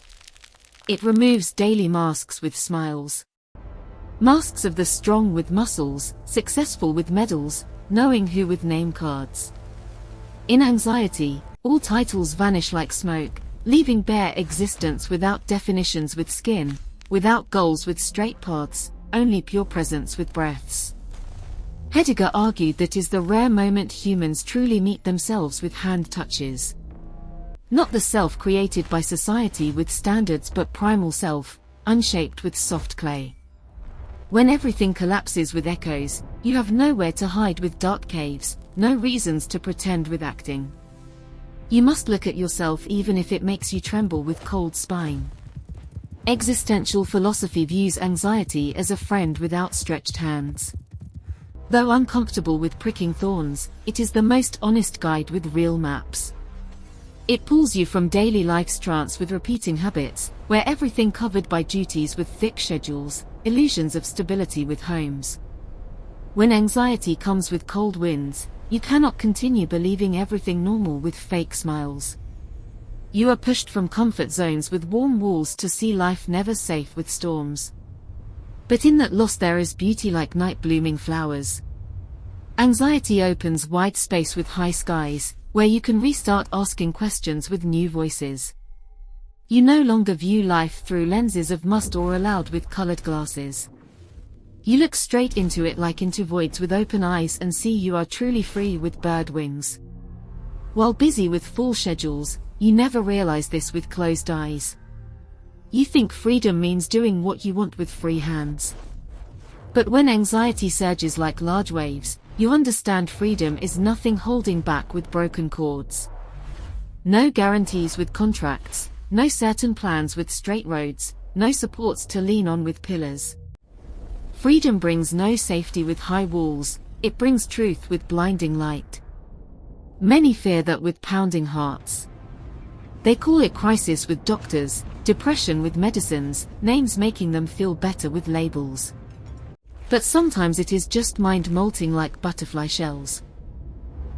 It removes daily masks with smiles. Masks of the strong with muscles, successful with medals, knowing who with name cards. In anxiety, all titles vanish like smoke, leaving bare existence without definitions with skin, without goals with straight paths, only pure presence with breaths. Heidegger argued that is the rare moment humans truly meet themselves with hand touches. Not the self created by society with standards but primal self, unshaped with soft clay. When everything collapses with echoes, you have nowhere to hide with dark caves, no reasons to pretend with acting. You must look at yourself even if it makes you tremble with cold spine. Existential philosophy views anxiety as a friend with outstretched hands. Though uncomfortable with pricking thorns, it is the most honest guide with real maps. It pulls you from daily life's trance with repeating habits, where everything covered by duties with thick schedules, illusions of stability with homes. When anxiety comes with cold winds, you cannot continue believing everything normal with fake smiles. You are pushed from comfort zones with warm walls to see life never safe with storms. But in that loss there is beauty like night blooming flowers. Anxiety opens wide space with high skies, where you can restart asking questions with new voices. You no longer view life through lenses of must or allowed with colored glasses. You look straight into it like into voids with open eyes and see you are truly free with bird wings. While busy with full schedules, you never realize this with closed eyes. You think freedom means doing what you want with free hands. But when anxiety surges like large waves, you understand freedom is nothing holding back with broken cords. No guarantees with contracts, no certain plans with straight roads, no supports to lean on with pillars. Freedom brings no safety with high walls, it brings truth with blinding light. Many fear that with pounding hearts. They call it crisis with doctors, depression with medicines, names making them feel better with labels. But sometimes it is just mind molting like butterfly shells.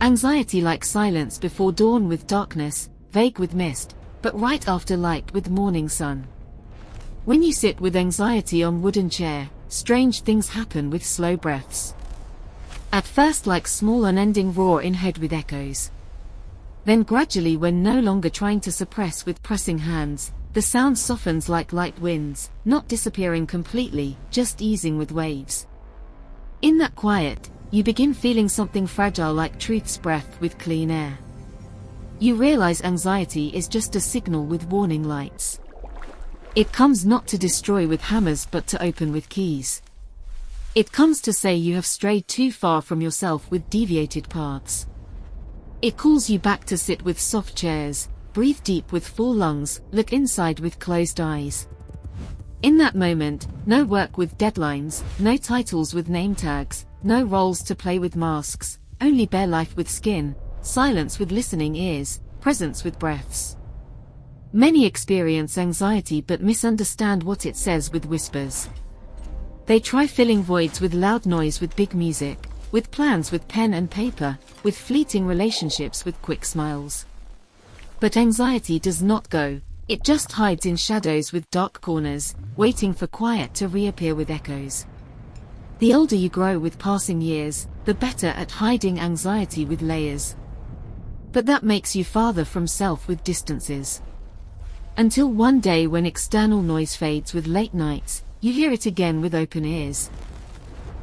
Anxiety like silence before dawn with darkness, vague with mist, but right after light with morning sun. When you sit with anxiety on wooden chair, strange things happen with slow breaths. At first like small unending roar in head with echoes. Then gradually when no longer trying to suppress with pressing hands, the sound softens like light winds, not disappearing completely, just easing with waves. In that quiet, you begin feeling something fragile like truth's breath with clean air. You realize anxiety is just a signal with warning lights. It comes not to destroy with hammers but to open with keys. It comes to say you have strayed too far from yourself with deviated paths. It calls you back to sit with soft chairs, breathe deep with full lungs, look inside with closed eyes. In that moment, no work with deadlines, no titles with name tags, no roles to play with masks, only bare life with skin, silence with listening ears, presence with breaths. Many experience anxiety but misunderstand what it says with whispers. They try filling voids with loud noise with big music, with plans with pen and paper, with fleeting relationships with quick smiles. But anxiety does not go, it just hides in shadows with dark corners, waiting for quiet to reappear with echoes. The older you grow with passing years, the better at hiding anxiety with layers. But that makes you farther from self with distances. Until one day when external noise fades with late nights, you hear it again with open ears.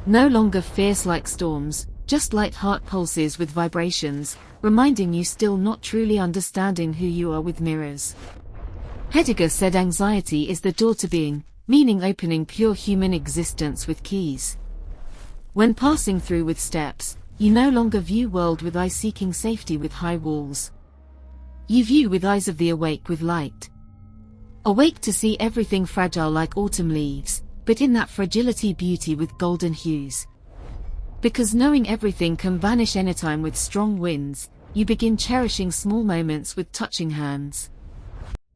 No longer fierce like storms, just light heart pulses with vibrations, reminding you still not truly understanding who you are with mirrors. Heidegger said anxiety is the door to being, meaning opening pure human existence with keys. When passing through with steps, you no longer view world with eyes seeking safety with high walls. You view with eyes of the awake with light. Awake to see everything fragile like autumn leaves, but in that fragility beauty with golden hues. Because knowing everything can vanish anytime with strong winds, you begin cherishing small moments with touching hands.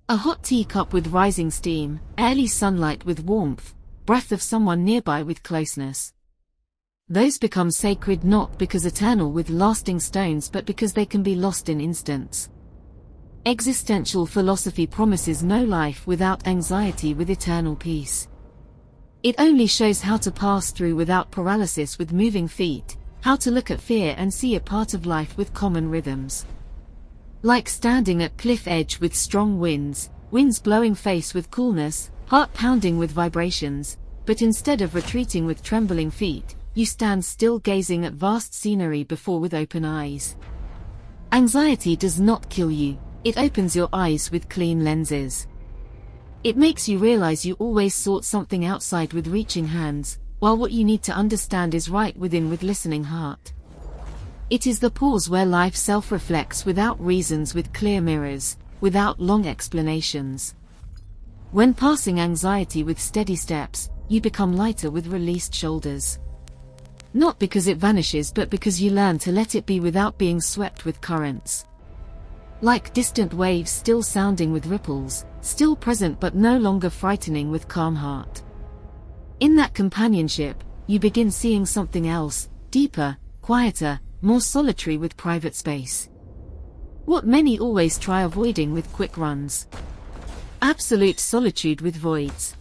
A hot teacup with rising steam, early sunlight with warmth, breath of someone nearby with closeness. Those become sacred not because eternal with lasting stones but because they can be lost in instants. Existential philosophy promises no life without anxiety with eternal peace. It only shows how to pass through without paralysis with moving feet, how to look at fear and see a part of life with common rhythms. Like standing at cliff edge with strong winds blowing face with coolness, heart pounding with vibrations, but instead of retreating with trembling feet, you stand still gazing at vast scenery before with open eyes. Anxiety does not kill you, it opens your eyes with clean lenses. It makes you realize you always sought something outside with reaching hands, while what you need to understand is right within with listening heart. It is the pause where life self-reflects without reasons, with clear mirrors, without long explanations. When passing anxiety with steady steps, you become lighter with released shoulders. Not because it vanishes, but because you learn to let it be without being swept with currents. Like distant waves still sounding with ripples, still present but no longer frightening with calm heart. In that companionship, you begin seeing something else, deeper, quieter, more solitary with private space. What many always try avoiding with quick runs. Absolute solitude with voids.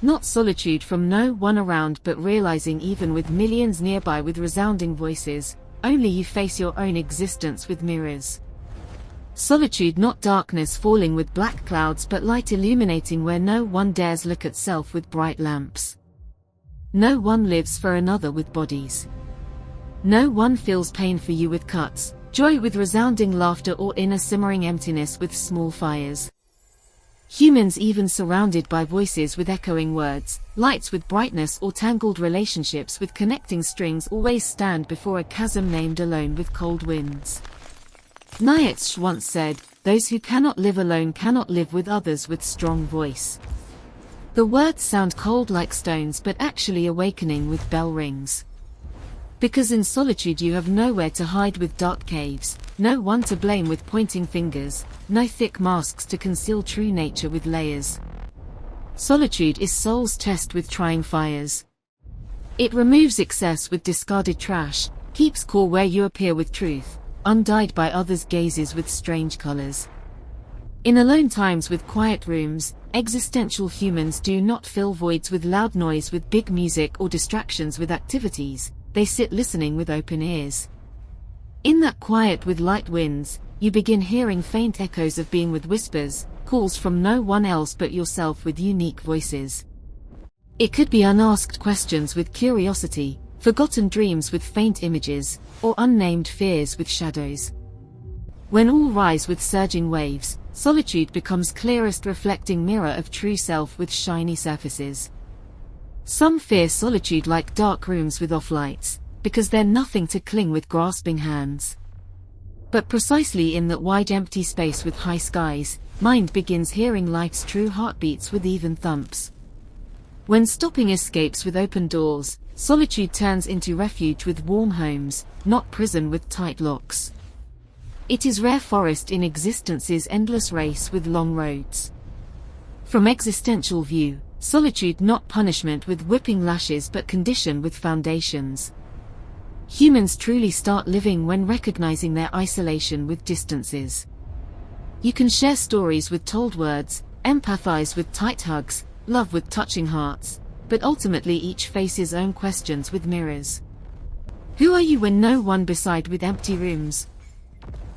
Not solitude from no one around, but realizing even with millions nearby with resounding voices, only you face your own existence with mirrors. Solitude, not darkness falling with black clouds, but light illuminating where no one dares look at self with bright lamps. No one lives for another with bodies. No one feels pain for you with cuts, joy with resounding laughter, or inner simmering emptiness with small fires. Humans even surrounded by voices with echoing words, lights with brightness, or tangled relationships with connecting strings, always stand before a chasm named alone with cold winds. Nietzsche once said, "Those who cannot live alone cannot live with others with strong voice." The words sound cold like stones, but actually awakening with bell rings. Because in solitude you have nowhere to hide with dark caves, no one to blame with pointing fingers, no thick masks to conceal true nature with layers. Solitude is soul's test with trying fires. It removes excess with discarded trash, keeps core where you appear with truth, undyed by others' gazes with strange colors. In alone times with quiet rooms, existential humans do not fill voids with loud noise, with big music, or distractions with activities. They sit listening with open ears. In that quiet with light winds, you begin hearing faint echoes of being with whispers, calls from no one else but yourself with unique voices. It could be unasked questions with curiosity, forgotten dreams with faint images, or unnamed fears with shadows. When all rise with surging waves, solitude becomes clearest reflecting mirror of true self with shiny surfaces. Some fear solitude like dark rooms with off lights, because they're nothing to cling with grasping hands. But precisely in that wide empty space with high skies, mind begins hearing life's true heartbeats with even thumps. When stopping escapes with open doors, solitude turns into refuge with warm homes, not prison with tight locks. It is rare forest in existence's endless race with long roads. From existential view, solitude not punishment with whipping lashes, but condition with foundations. Humans truly start living when recognizing their isolation with distances. You can share stories with told words, empathize with tight hugs, love with touching hearts, but ultimately each faces own questions with mirrors. Who are you when no one beside with empty rooms?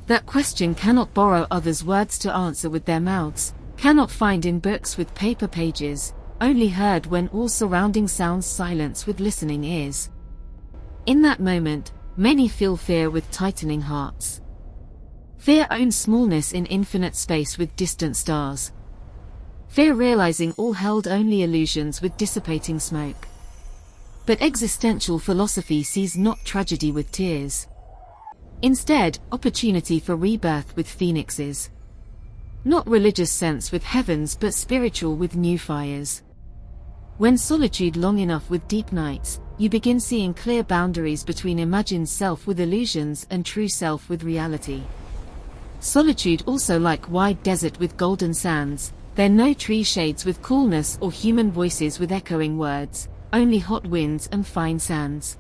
That question cannot borrow others' words to answer with their mouths, cannot find in books with paper pages, only heard when all surrounding sounds silence with listening ears. In that moment, many feel fear with tightening hearts. Fear owns smallness in infinite space with distant stars. Fear realizing all held only illusions with dissipating smoke. But existential philosophy sees not tragedy with tears. Instead, opportunity for rebirth with phoenixes. Not religious sense with heavens, but spiritual with new fires. When solitude long enough with deep nights, you begin seeing clear boundaries between imagined self with illusions and true self with reality. Solitude also like wide desert with golden sands, there no tree shades with coolness or human voices with echoing words, only hot winds and fine sands.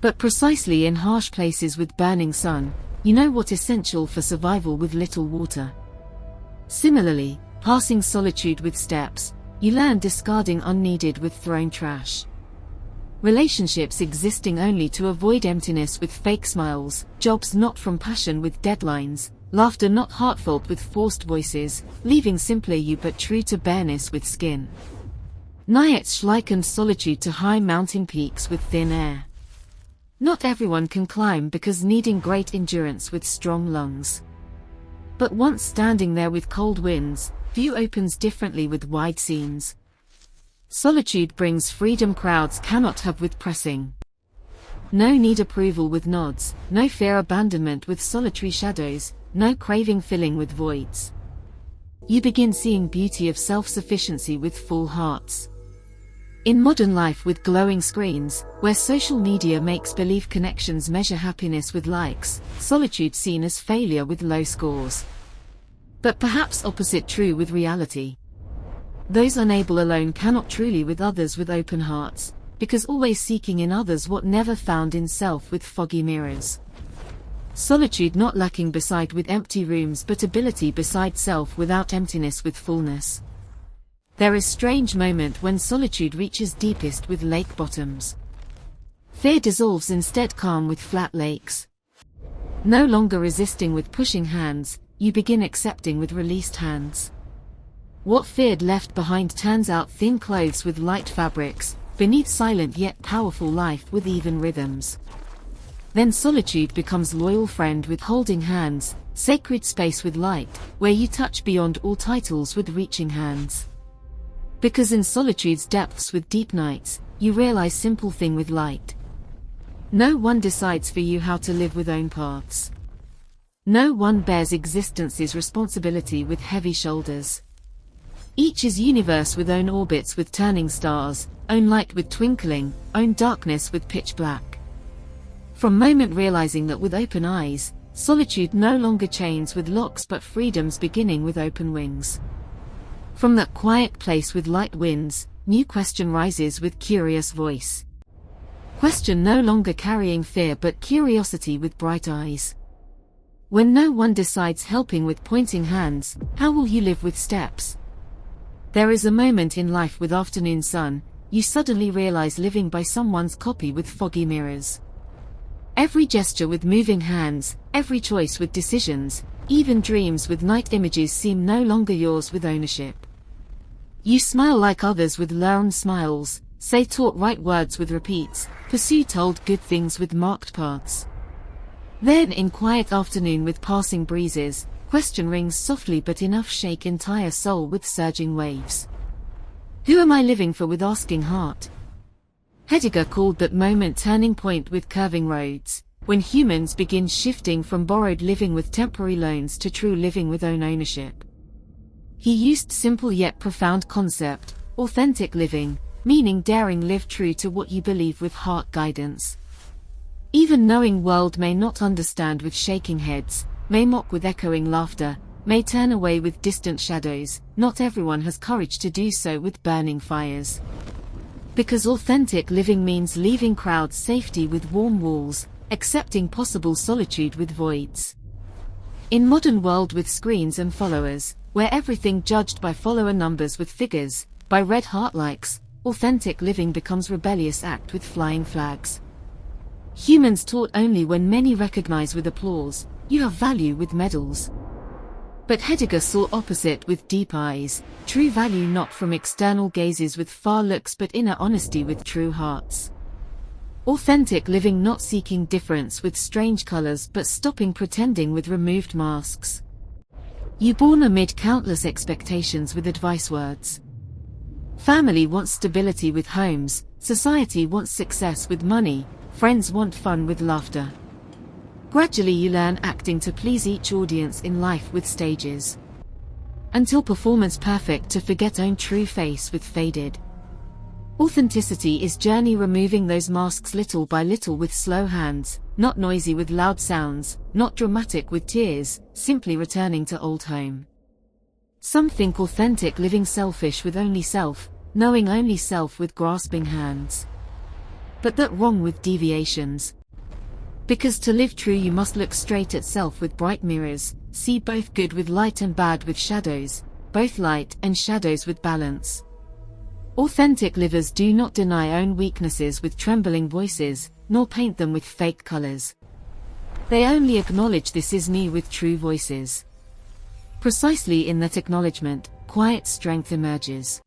But precisely in harsh places with burning sun, you know what's essential for survival with little water. Similarly, passing solitude with steps, you learn discarding unneeded with thrown trash. Relationships existing only to avoid emptiness with fake smiles, jobs not from passion with deadlines, laughter not heartfelt with forced voices, leaving simpler you but true to bareness with skin. Nietzsche likened solitude to high mountain peaks with thin air. Not everyone can climb because needing great endurance with strong lungs. But once standing there with cold winds, view opens differently with wide seams. Solitude brings freedom crowds cannot have with pressing. No need approval with nods, no fear abandonment with solitary shadows, no craving filling with voids. You begin seeing beauty of self-sufficiency with full hearts. In modern life with glowing screens, where social media makes believe connections measure happiness with likes, solitude seen as failure with low scores. But perhaps opposite true with reality. Those unable alone cannot truly with others with open hearts, because always seeking in others what never found in self with foggy mirrors. Solitude not lacking beside with empty rooms but ability beside self without emptiness with fullness. There is strange moment when solitude reaches deepest with lake bottoms. Fear dissolves instead calm with flat lakes. No longer resisting with pushing hands, you begin accepting with released hands. What feared left behind turns out thin clothes with light fabrics, beneath silent yet powerful life with even rhythms. Then solitude becomes loyal friend with holding hands, sacred space with light, where you touch beyond all titles with reaching hands. Because in solitude's depths with deep nights, you realize simple thing with light. No one decides for you how to live with own paths. No one bears existence's responsibility with heavy shoulders. Each is universe with own orbits with turning stars, own light with twinkling, own darkness with pitch black. From moment realizing that with open eyes, solitude no longer chains with locks but freedoms beginning with open wings. From that quiet place with light winds, new question rises with curious voice. Question no longer carrying fear but curiosity with bright eyes. When no one decides helping with pointing hands, how will you live with steps? There is a moment in life with afternoon sun, you suddenly realize living by someone's copy with foggy mirrors. Every gesture with moving hands, every choice with decisions, even dreams with night images seem no longer yours with ownership. You smile like others with learned smiles, say taught right words with repeats, pursue told good things with marked paths. Then in quiet afternoon with passing breezes, question rings softly but enough shake entire soul with surging waves. Who am I living for with asking heart? Heidegger called that moment turning point with curving roads, when humans begin shifting from borrowed living with temporary loans to true living with own ownership. He used simple yet profound concept, authentic living, meaning daring live true to what you believe with heart guidance. Even knowing world may not understand with shaking heads, may mock with echoing laughter, may turn away with distant shadows, not everyone has courage to do so with burning fires. Because authentic living means leaving crowds safety with warm walls, accepting possible solitude with voids. In modern world with screens and followers, where everything judged by follower numbers with figures, by red heart likes, authentic living becomes rebellious act with flying flags. Humans taught only when many recognize with applause, you have value with medals. But Heidegger saw opposite with deep eyes, true value not from external gazes with far looks but inner honesty with true hearts. Authentic living not seeking difference with strange colors but stopping pretending with removed masks. You born amid countless expectations with advice words. Family wants stability with homes, society wants success with money, friends want fun with laughter. Gradually you learn acting to please each audience in life with stages. Until performance perfect to forget own true face with faded. Authenticity is journey removing those masks little by little with slow hands, not noisy with loud sounds, not dramatic with tears, simply returning to old home. Some think authentic living selfish with only self, knowing only self with grasping hands. But that wrong with deviations. Because to live true you must look straight at self with bright mirrors, see both good with light and bad with shadows, both light and shadows with balance. Authentic livers do not deny own weaknesses with trembling voices, nor paint them with fake colors. They only acknowledge this is me with true voices. Precisely in that acknowledgement, quiet strength emerges.